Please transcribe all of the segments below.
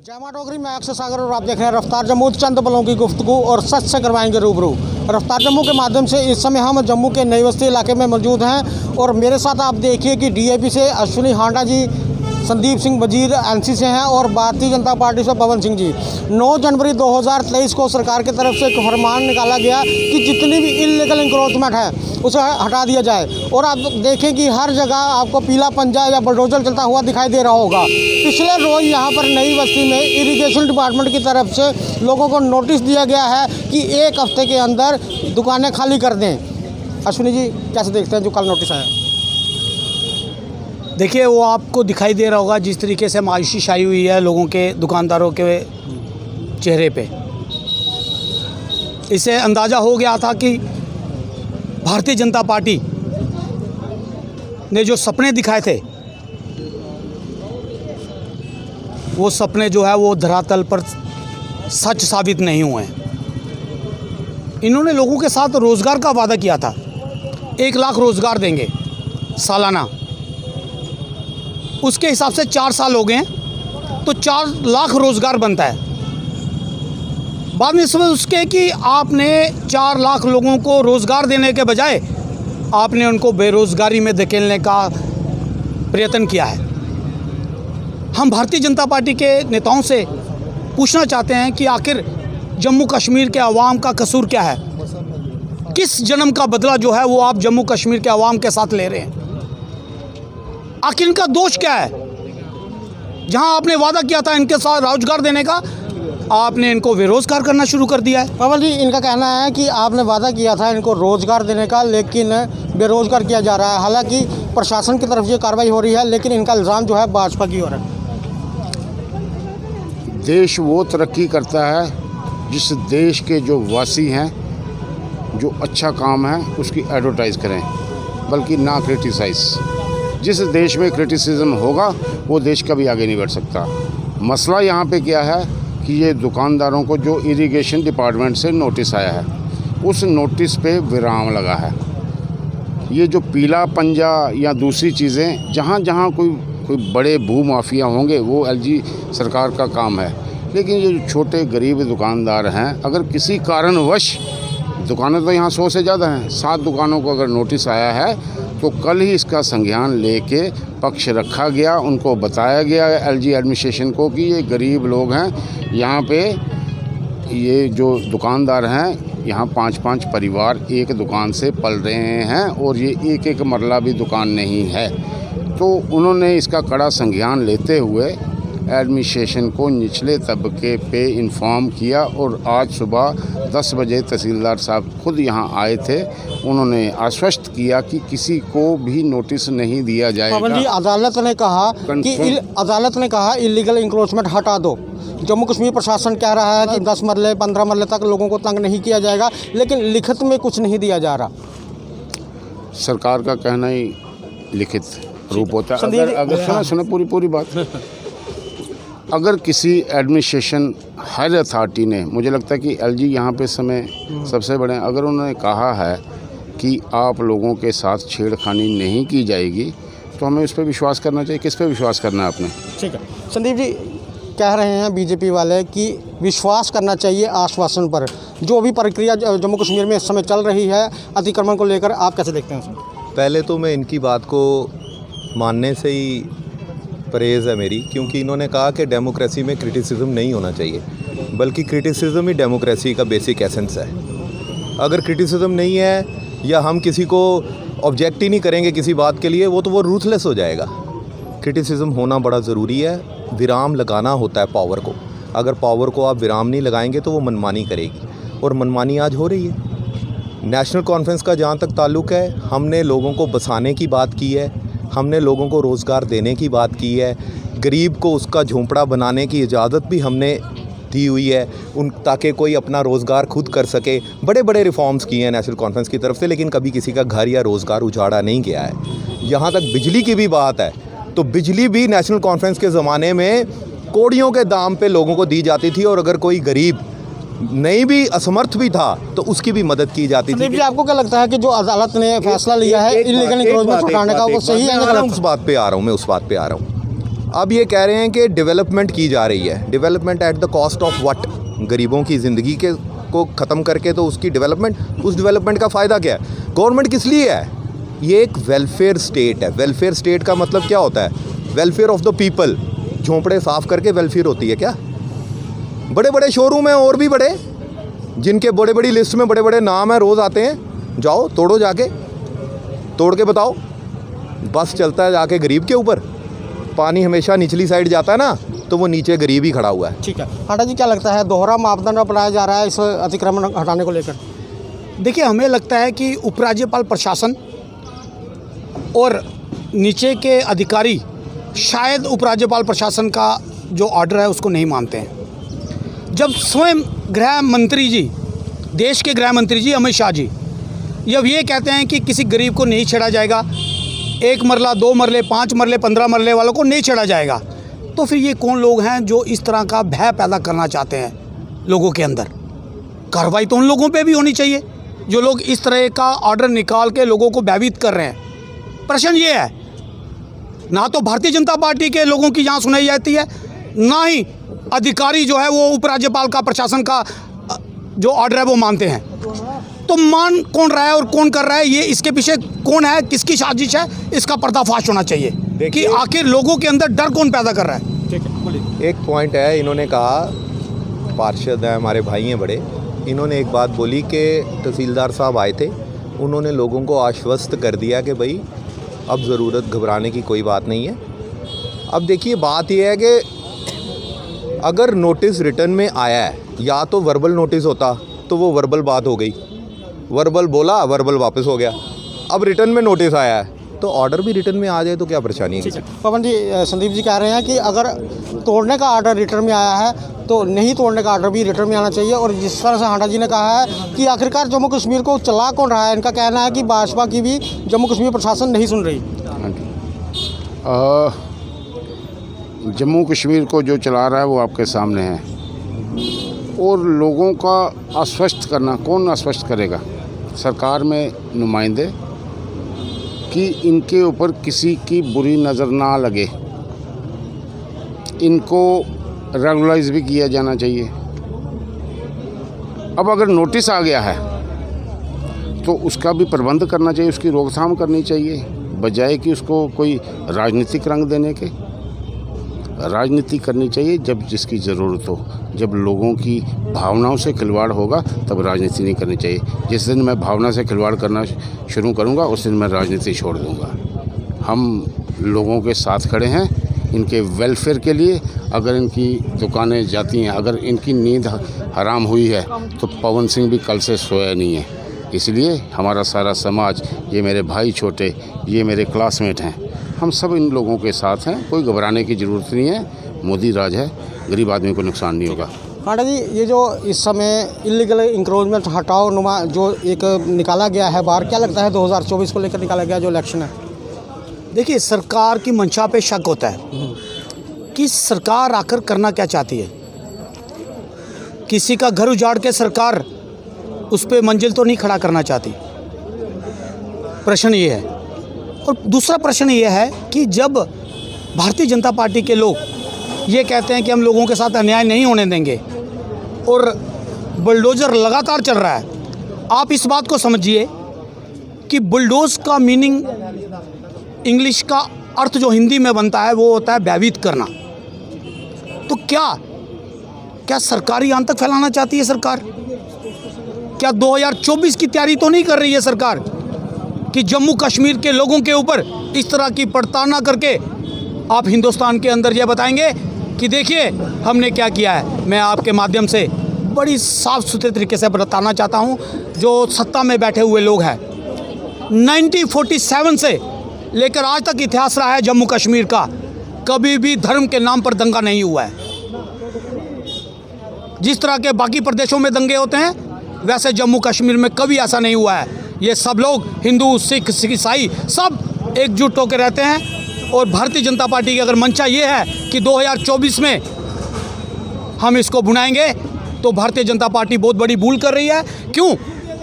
जय मां डोगरी, मैं अक्षय सागर और आप देख रहे हैं रफ्तार जम्मू। चंद पलों की गुफ्तगू और सच से करवाएंगे रूबरू। रफ्तार जम्मू के माध्यम से इस समय हम जम्मू के नई बस्ती इलाके में मौजूद हैं और मेरे साथ आप देखिए कि डीएपी से अश्विनी हांडा जी, संदीप सिंह वजीर एनसी से हैं और भारतीय जनता पार्टी से पवन सिंह जी। 9 जनवरी 2023 को सरकार की तरफ से एक फरमान निकाला गया कि जितनी भी इल्लीगल इंक्रोचमेंट है उसे हटा दिया जाए। और आप देखें कि हर जगह आपको पीला पंजा या बुलडोजर चलता हुआ दिखाई दे रहा होगा। पिछले रोज यहाँ पर नई बस्ती में इरिगेशन डिपार्टमेंट की तरफ से लोगों को नोटिस दिया गया है कि 1 हफ्ते के अंदर दुकानें खाली कर दें। अश्विनी जी, कैसे देखते हैं जो कल नोटिस आया? देखिए, वो आपको दिखाई दे रहा होगा जिस तरीके से मायूसी छाई हुई है लोगों के, दुकानदारों के चेहरे पे। इससे अंदाज़ा हो गया था कि भारतीय जनता पार्टी ने जो सपने दिखाए थे वो सपने जो है वो धरातल पर सच साबित नहीं हुए हैं। इन्होंने लोगों के साथ रोज़गार का वादा किया था, 1 लाख रोज़गार देंगे सालाना। उसके हिसाब से 4 साल हो गए हैं तो 4 लाख रोज़गार बनता है। बाद में समझ उसके कि आपने 4 लाख लोगों को रोज़गार देने के बजाय आपने उनको बेरोज़गारी में धकेलने का प्रयत्न किया है। हम भारतीय जनता पार्टी के नेताओं से पूछना चाहते हैं कि आखिर जम्मू कश्मीर के अवाम का कसूर क्या है? किस जन्म का बदला जो है वो आप जम्मू कश्मीर के अवाम के साथ ले रहे हैं? आखिर इनका दोष क्या है? जहां आपने वादा किया था इनके साथ रोजगार देने का, आपने इनको बेरोजगार करना शुरू कर दिया है। पवन जी, इनका कहना है कि आपने वादा किया था इनको रोजगार देने का, लेकिन बेरोजगार किया जा रहा है। हालांकि प्रशासन की तरफ से कार्रवाई हो रही है, लेकिन इनका इल्ज़ाम जो है भाजपा की ओर है। देश वो तरक्की करता है जिस देश के जो वासी हैं, जो अच्छा काम है उसकी एडवर्टाइज़ करें, बल्कि ना क्रिटिसाइज़। जिस देश में क्रिटिसिज्म होगा वो देश कभी आगे नहीं बढ़ सकता। मसला यहाँ पे क्या है कि ये दुकानदारों को जो इरिगेशन डिपार्टमेंट से नोटिस आया है, उस नोटिस पे विराम लगा है। ये जो पीला पंजा या दूसरी चीज़ें, जहाँ जहाँ कोई बड़े भू माफिया होंगे वो एलजी सरकार का काम है। लेकिन ये जो छोटे गरीब दुकानदार हैं, अगर किसी कारणवश, दुकानें तो यहाँ 100 से ज़्यादा हैं, 7 दुकानों को अगर नोटिस आया है तो कल ही इसका संज्ञान लेके पक्ष रखा गया। उनको बताया गया एलजी एडमिनिस्ट्रेशन को कि ये गरीब लोग हैं, यहाँ पे ये जो दुकानदार हैं, यहाँ 5-5 परिवार एक दुकान से पल रहे हैं और ये एक मरला भी दुकान नहीं है। तो उन्होंने इसका कड़ा संज्ञान लेते हुए एडमिनिस्ट्रेशन को निचले तबके पे इन्फॉर्म किया और आज सुबह 10 बजे तहसीलदार साहब खुद यहाँ आए थे। उन्होंने आश्वस्त किया कि किसी को भी नोटिस नहीं दिया जाएगा। पवन जी, अदालत ने कहा इलीगल इंक्रोचमेंट हटा दो। जम्मू कश्मीर प्रशासन कह रहा है कि 10 मरले 15 मरले तक लोगों को तंग नहीं किया जाएगा, लेकिन लिखित में कुछ नहीं दिया जा रहा। सरकार का कहना ही लिखित रूप होता है। अगर सुने पूरी बात। अगर किसी एडमिनिस्ट्रेशन हायर अथॉरिटी ने, मुझे लगता है कि एलजी यहाँ पे समय सबसे बड़े, अगर उन्होंने कहा है कि आप लोगों के साथ छेड़खानी नहीं की जाएगी तो हमें उस पर विश्वास करना चाहिए। किस पे विश्वास करना है आपने? ठीक है, संदीप जी कह रहे हैं बीजेपी वाले कि विश्वास करना चाहिए आश्वासन पर। जो भी प्रक्रिया जम्मू कश्मीर में इस समय चल रही है अतिक्रमण को लेकर, आप कैसे देखते हैं? पहले तो मैं इनकी बात को मानने से ही परहेज़ है मेरी, क्योंकि इन्होंने कहा कि डेमोक्रेसी में क्रिटिसिज्म नहीं होना चाहिए, बल्कि क्रिटिसिज्म ही डेमोक्रेसी का बेसिक एसेंस है। अगर क्रिटिसिज्म नहीं है या हम किसी को ऑब्जेक्ट ही नहीं करेंगे किसी बात के लिए, वो रूथलेस हो जाएगा। क्रिटिसिज्म होना बड़ा ज़रूरी है। विराम लगाना होता है पावर को। अगर पावर को आप विराम नहीं लगाएंगे तो वो मनमानी करेगी, और मनमानी आज हो रही है। नेशनल कॉन्फ्रेंस का जहाँ तक ताल्लुक़ है, हमने लोगों को बसाने की बात की है, हमने लोगों को रोज़गार देने की बात की है, गरीब को उसका झोंपड़ा बनाने की इजाज़त भी हमने दी हुई है ताकि कोई अपना रोज़गार खुद कर सके। बड़े बड़े रिफॉर्म्स किए हैं नेशनल कॉन्फ्रेंस की तरफ से, लेकिन कभी किसी का घर या रोज़गार उजाड़ा नहीं गया है। यहाँ तक बिजली की भी बात है तो बिजली भी नेशनल कॉन्फ्रेंस के ज़माने में कौड़ियों के दाम पे लोगों को दी जाती थी, और अगर कोई गरीब नहीं भी असमर्थ भी था तो उसकी भी मदद की जाती थी। आपको क्या लगता है कि जो अदालत ने फैसला लिया है इलीगल इंक्रोचमेंट हटाने का, वो सही है? उस बात पे आ रहा हूँ। अब ये कह रहे हैं कि डेवलपमेंट की जा रही है। Development at the cost of what? गरीबों की ज़िंदगी के को ख़त्म करके तो उसकी डेवलपमेंट, उस डेवलपमेंट का फ़ायदा क्या है? गवर्नमेंट किस लिए है? ये एक वेलफेयर स्टेट है। वेलफेयर स्टेट का मतलब क्या होता है? Welfare of the people. झोंपड़े साफ़ करके वेलफेयर होती है क्या? बड़े बड़े शोरूम हैं और भी बड़े, जिनके बड़े बड़ी लिस्ट में बड़े बड़े नाम हैं, रोज़ आते हैं। जाओ तोड़ो, जाके तोड़ के बताओ। बस चलता है जाके गरीब के ऊपर। पानी हमेशा निचली साइड जाता है ना, तो वो नीचे गरीब ही खड़ा हुआ है। ठीक है हांडा जी, क्या लगता है दोहरा मापदंड अपनाया जा रहा है इस अतिक्रमण हटाने को लेकर? देखिए, हमें लगता है कि उपराज्यपाल प्रशासन और नीचे के अधिकारी शायद उपराज्यपाल प्रशासन का जो ऑर्डर है उसको नहीं मानते हैं। जब स्वयं गृह मंत्री जी, देश के गृह मंत्री जी अमित शाह जी, जब ये कहते हैं कि किसी गरीब को नहीं छेड़ा जाएगा, 1 मरला 2 मरले 5 मरले 15 मरले वालों को नहीं छेड़ा जाएगा, तो फिर ये कौन लोग हैं जो इस तरह का भय पैदा करना चाहते हैं लोगों के अंदर? कार्रवाई तो उन लोगों पे भी होनी चाहिए जो लोग इस तरह का ऑर्डर निकाल के लोगों को भयभीत कर रहे हैं। प्रश्न ये है, ना तो भारतीय जनता पार्टी के लोगों की यहाँ सुनाई जाती है, ना ही अधिकारी जो है वो उपराज्यपाल का, प्रशासन का जो ऑर्डर है वो मानते हैं। तो मान कौन रहा है और कौन कर रहा है, ये इसके पीछे कौन है, किसकी साजिश है, इसका पर्दाफाश होना चाहिए कि आखिर लोगों के अंदर डर कौन पैदा कर रहा है। ठीक है, बोलिए। एक पॉइंट है, इन्होंने कहा, पार्षद हैं हमारे भाई हैं बड़े, इन्होंने एक बात बोली कि तहसीलदार साहब आए थे, उन्होंने लोगों को आश्वस्त कर दिया कि भाई अब ज़रूरत घबराने की कोई बात नहीं है। अब देखिए, बात यह है कि अगर नोटिस रिटर्न में आया है, या तो वर्बल नोटिस होता तो वो वर्बल बात हो गई, वर्बल बोला वर्बल वापस हो गया। अब रिटर्न में नोटिस आया है तो ऑर्डर भी रिटर्न में आ जाए तो क्या परेशानी है? पवन जी, संदीप जी कह रहे हैं कि अगर तोड़ने का ऑर्डर रिटर्न में आया है तो नहीं तोड़ने का ऑर्डर भी रिटर्न में आना चाहिए। और जिस तरह से हांडा जी ने कहा है कि आखिरकार जम्मू कश्मीर को चला कौन रहा है, इनका कहना है कि भाजपा की भी जम्मू कश्मीर प्रशासन नहीं सुन रही। जम्मू कश्मीर को जो चला रहा है वो आपके सामने है, और लोगों का आश्वस्त करना कौन आश्वस्त करेगा? सरकार में नुमाइंदे, कि इनके ऊपर किसी की बुरी नज़र ना लगे, इनको रेगुलाइज भी किया जाना चाहिए। अब अगर नोटिस आ गया है तो उसका भी प्रबंध करना चाहिए, उसकी रोकथाम करनी चाहिए, बजाय कि उसको कोई राजनीतिक रंग देने के। राजनीति करनी चाहिए जब जिसकी ज़रूरत हो, जब लोगों की भावनाओं से खिलवाड़ होगा तब राजनीति नहीं करनी चाहिए। जिस दिन मैं भावना से खिलवाड़ करना शुरू करूंगा उस दिन मैं राजनीति छोड़ दूंगा। हम लोगों के साथ खड़े हैं इनके वेलफेयर के लिए। अगर इनकी दुकानें जाती हैं, अगर इनकी नींद हराम हुई है तो पवन सिंह भी कल से सोया नहीं है। इसलिए हमारा सारा समाज, ये मेरे भाई छोटे, ये मेरे क्लासमेट हैं, हम सब इन लोगों के साथ हैं। कोई घबराने की ज़रूरत नहीं है, मोदी राज है, गरीब आदमी को नुकसान नहीं होगा। हांडा जी, ये जो इस समय इलीगल इंक्रोचमेंट हटाओ नुमा जो एक निकाला गया है बाहर, क्या लगता है 2024 को लेकर निकाला गया जो इलेक्शन है? देखिए, सरकार की मंशा पे शक होता है कि सरकार आकर करना क्या चाहती है। किसी का घर उजाड़ के सरकार उस पर मंजिल तो नहीं खड़ा करना चाहती। प्रश्न ये है। और दूसरा प्रश्न ये है कि जब भारतीय जनता पार्टी के लोग ये कहते हैं कि हम लोगों के साथ अन्याय नहीं होने देंगे और बुलडोज़र लगातार चल रहा है, आप इस बात को समझिए कि बुलडोज़ का मीनिंग, इंग्लिश का अर्थ जो हिंदी में बनता है वो होता है भयभीत करना। तो क्या सरकारी आतंक फैलाना चाहती है सरकार? क्या 2024 की तैयारी तो नहीं कर रही है सरकार कि जम्मू कश्मीर के लोगों के ऊपर इस तरह की प्रताड़ना करके आप हिंदुस्तान के अंदर ये बताएंगे कि देखिए हमने क्या किया है? मैं आपके माध्यम से बड़ी साफ सुथरे तरीके से बताना चाहता हूँ, जो सत्ता में बैठे हुए लोग हैं, 1947 से लेकर आज तक इतिहास रहा है जम्मू कश्मीर का, कभी भी धर्म के नाम पर दंगा नहीं हुआ है। जिस तरह के बाकी प्रदेशों में दंगे होते हैं वैसे जम्मू कश्मीर में कभी ऐसा नहीं हुआ है। ये सब लोग, हिंदू, सिख, ईसाई, सब एकजुट होकर रहते हैं। और भारतीय जनता पार्टी की अगर मंशा ये है कि 2024 में हम इसको बुनाएंगे, तो भारतीय जनता पार्टी बहुत बड़ी भूल कर रही है। क्यों?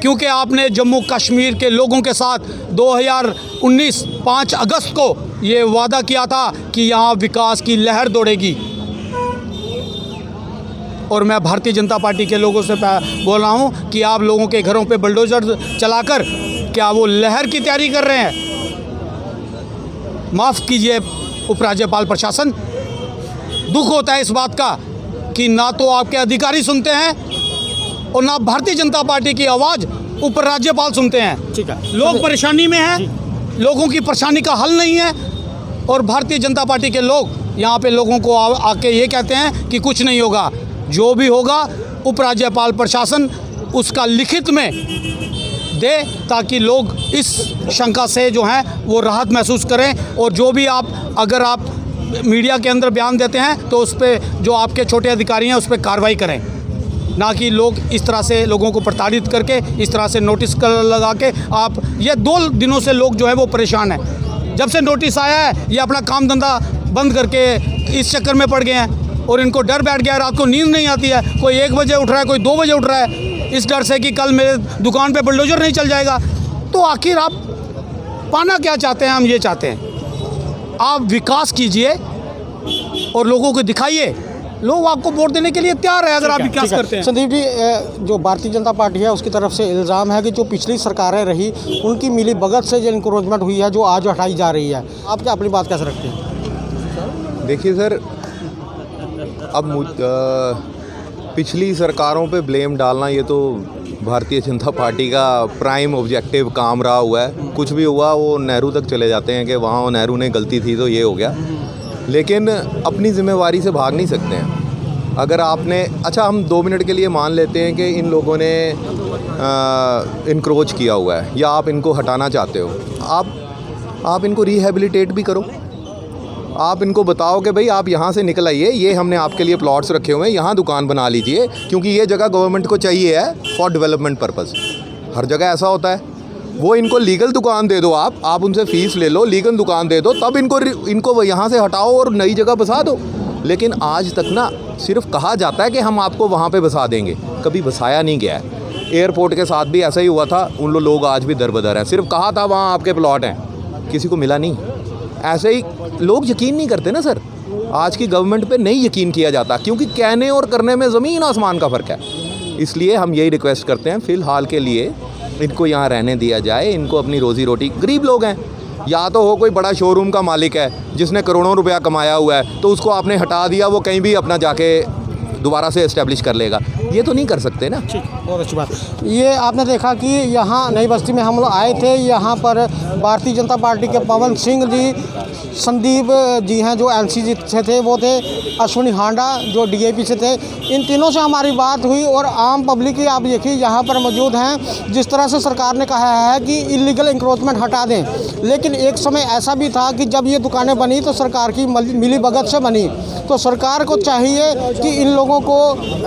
क्योंकि आपने जम्मू कश्मीर के लोगों के साथ 2019 5 अगस्त को ये वादा किया था कि यहाँ विकास की लहर दौड़ेगी। और मैं भारतीय जनता पार्टी के लोगों से बोल रहा हूँ कि आप लोगों के घरों पे बुलडोज़र चलाकर क्या वो लहर की तैयारी कर रहे हैं? माफ़ कीजिए उपराज्यपाल प्रशासन, दुख होता है इस बात का कि ना तो आपके अधिकारी सुनते हैं और ना भारतीय जनता पार्टी की आवाज़ उपराज्यपाल सुनते हैं। ठीक है। लोग परेशानी में हैं, लोगों की परेशानी का हल नहीं है, और भारतीय जनता पार्टी के लोग यहाँ पे लोगों को आके ये कहते हैं कि कुछ नहीं होगा। जो भी होगा उपराज्यपाल प्रशासन उसका लिखित में दे, ताकि लोग इस शंका से जो है वो राहत महसूस करें। और जो भी अगर आप मीडिया के अंदर बयान देते हैं तो उस पर जो आपके छोटे अधिकारी हैं उस पर कार्रवाई करें, ना कि लोग इस तरह से लोगों को प्रताड़ित करके इस तरह से नोटिस लगा के आप। ये 2 दिनों से लोग जो है वो परेशान हैं। जब से नोटिस आया है ये अपना काम धंधा बंद करके इस चक्कर में पड़ गए हैं और इनको डर बैठ गया है, रात को नींद नहीं आती है। कोई 1 बजे उठ रहा है, कोई 2 बजे उठ रहा है, इस डर से कि कल मेरे दुकान पे बुलडोज़र नहीं चल जाएगा। तो आखिर आप पाना क्या चाहते हैं? हम ये चाहते हैं आप विकास कीजिए और लोगों को दिखाइए। लोग आपको वोट देने के लिए तैयार है अगर आप विकास करते हैं। संदीप जी, जो भारतीय जनता पार्टी है उसकी तरफ से इल्ज़ाम है कि जो पिछली सरकारें रही उनकी मिली भगत से जो इंक्रोचमेंट हुई है जो आज हटाई जा रही है। आप क्या अपनी बात कैसे रखते हैं? देखिए सर, अब पिछली सरकारों पे ब्लेम डालना ये तो भारतीय जनता पार्टी का प्राइम ऑब्जेक्टिव काम रहा हुआ है। कुछ भी हुआ वो नेहरू तक चले जाते हैं कि वहाँ नेहरू ने गलती थी तो ये हो गया, लेकिन अपनी जिम्मेवारी से भाग नहीं सकते हैं। अगर आपने हम 2 मिनट के लिए मान लेते हैं कि इन लोगों ने इनक्रोच किया हुआ है या आप इनको हटाना चाहते हो, आप इनको रिहेबिलिटेट भी करो। आप इनको बताओ कि भाई आप यहाँ से निकल आइए, ये हमने आपके लिए प्लॉट्स रखे हुए हैं, यहाँ दुकान बना लीजिए, क्योंकि ये जगह गवर्नमेंट को चाहिए है फॉर डेवलपमेंट पर्पस। हर जगह ऐसा होता है। वो इनको लीगल दुकान दे दो, आप उनसे फ़ीस ले लो, लीगल दुकान दे दो, तब इनको यहाँ से हटाओ और नई जगह बसा दो। लेकिन आज तक ना सिर्फ कहा जाता है कि हम आपको वहाँ पे बसा देंगे, कभी बसाया नहीं गया है। एयरपोर्ट के साथ भी ऐसा ही हुआ था, उन लोग आज भी दरबदर हैं। सिर्फ कहा था वहाँ आपके प्लॉट हैं, किसी को मिला नहीं। ऐसे ही लोग यकीन नहीं करते ना सर। आज की गवर्नमेंट पे नहीं यकीन किया जाता, क्योंकि कहने और करने में ज़मीन आसमान का फ़र्क है। इसलिए हम यही रिक्वेस्ट करते हैं फ़िलहाल के लिए इनको यहाँ रहने दिया जाए। इनको अपनी रोज़ी रोटी, गरीब लोग हैं, या तो हो कोई बड़ा शोरूम का मालिक है जिसने करोड़ों रुपया कमाया हुआ है तो उसको आपने हटा दिया, वो कहीं भी अपना जाके दोबारा से इस्टेब्लिश कर लेगा। ये तो नहीं कर सकते ना। ठीक, बहुत अच्छी बात। ये आपने देखा कि यहाँ नई बस्ती में हम लोग आए थे, यहाँ पर भारतीय जनता पार्टी के पवन सिंह जी, संदीप जी हैं जो एनसीसी से थे, वो थे अश्विनी हांडा जो डीएपी से थे। इन तीनों से हमारी बात हुई और आम पब्लिक आप देखिए यहाँ पर मौजूद हैं। जिस तरह से सरकार ने कहा है कि इलीगल इंक्रोचमेंट हटा दें, लेकिन एक समय ऐसा भी था कि जब ये दुकानें बनी तो सरकार की मिली भगत से बनी। तो सरकार को चाहिए कि इन लोगों को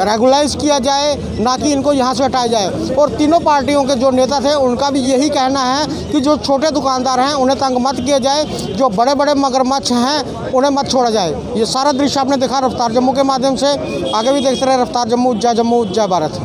रेगुलाइज किया जाए, ना कि इनको यहाँ से हटाया जाए। और तीनों पार्टियों के जो नेता थे उनका भी यही कहना है कि जो छोटे दुकानदार हैं उन्हें तंग मत किया जाए, जो बड़े बड़े मगरमच्छ हैं उन्हें मत छोड़ा जाए। ये सारा दृश्य आपने देखा रफ्तार जम्मू के माध्यम से। आगे भी देखते रहे रफ्तार जम्मू, जय भारत।